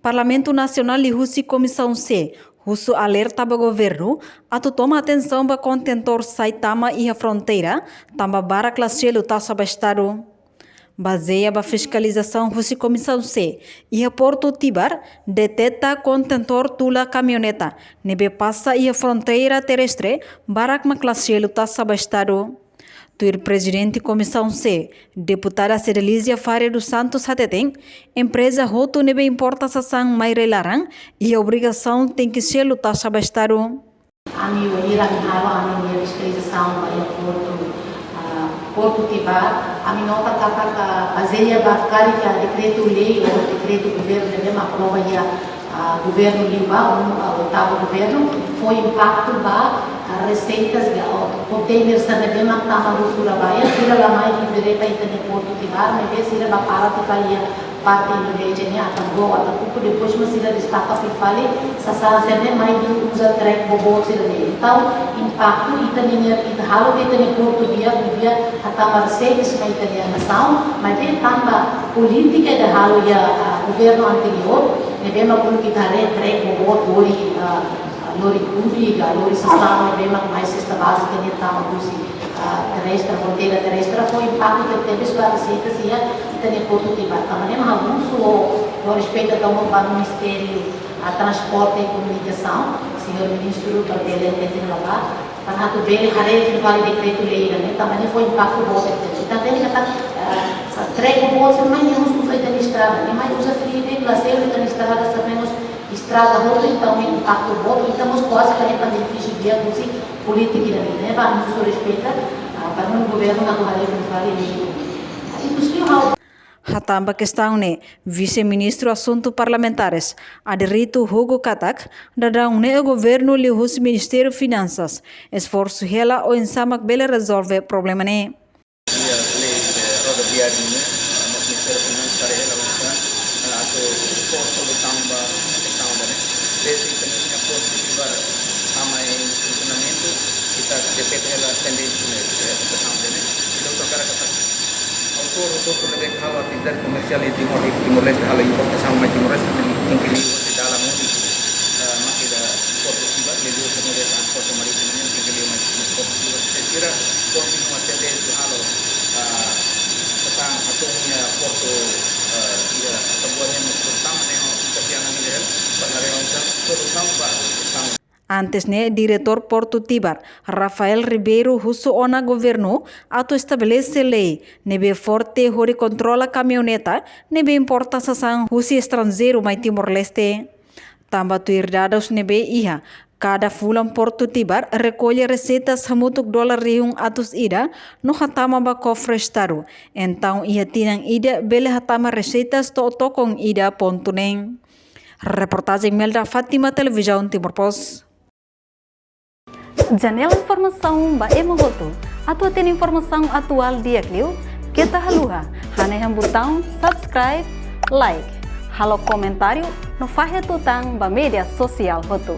Parlamento Nacional e Rússia Comissão C, Russo alerta para o governo, a toma atenção para contentor Saitama e a fronteira, também para classe lutar sobre o Estado. Baseia a fiscalização Rússia Comissão C e a Porto Tibar detecta contentor tula caminhoneta, nebe passa e a fronteira terrestre, para a classe lutar sobre o Estado. Tuir presidente Comissão C, deputada Cedelísia Faria dos Santos Hateteng, empresa roto nebe importa sação Maire Larang e a obrigação tem que ser lutar sobre o Estado. Ami irang hawa ami fiscalização Porto Tibar, ami nota kata baseia bakari ka decreto-lei ou decreto governo de aprova ya governo limba o oitavo governo foi impacto ba receitas containers na bema tama do Surabaya sira la mai direita itane Porto Tibar me sira ba para falia parte Indonesia ni akan go atau depois mas sira destaca fali sasa sene mai do usa track bobo sira ni então impacto itane ita halo itane Porto dia atama receitas mai itane nação mas de tamba política de halo ya governo anterior ne bema pun kita track bobo lori pública, lori sistema de mais cesta básica de tama doce terrestre, fronteira terrestre foi impacto que teve para receitas e tem Porto Tibar. Também há muito respeito ao Ministério a Transporte e Comunicação, senhor ministro para ele tem lá, para tu ver ele vale decreto-lei, também foi impacto bom. Então tem que estar treco bom, mas não usa a estrada, nem mais usa frio de classe, a estrada sabemos estrada rota, então impacto bom, estamos quase para benefício de abuso político né? Para nos respeitar, para o governo na Bahia Hatamba questão ne vice-ministro assunto parlamentares Aderito Hugo Katak dadang ne o governo li hus Ministério Finanças esforço hela o insamak bele resolve problema ne autor lebih khawatir komersial di Timor Leste hal importação mais Timor Leste inclusive di dalam mundo makida Porto Tibar lebih kemudian transport maritim yang inclusive mais Porto Tibar saya kira continuasi itu hal tentang atomnya Porto tidak sebuahnya terutama yang kerjaan ini penarian terutama tentang Antes ne diretor Porto Tibar, Rafael Ribeiro Russo ona governo ato estabelece lei nebe forte hori controla caminhoneta nebe importa sasang husi estrangeiro mai Timor Leste. Tamba tuir dados nebe iha cada fulan Porto Tibar recolhe receitas hamutuk dolar riung atus ida no hatama ba cofre estado. Então ia tinang ida bele hatama receitas to kong ida pontuneng. Reportagem Melda Fatima Televisão Timor Post. Janela informação ba emogoto atau tem informação atual dia kliu kita haluha hane botão subscribe like halo comentário no fahe tutang ba media sosial hotu.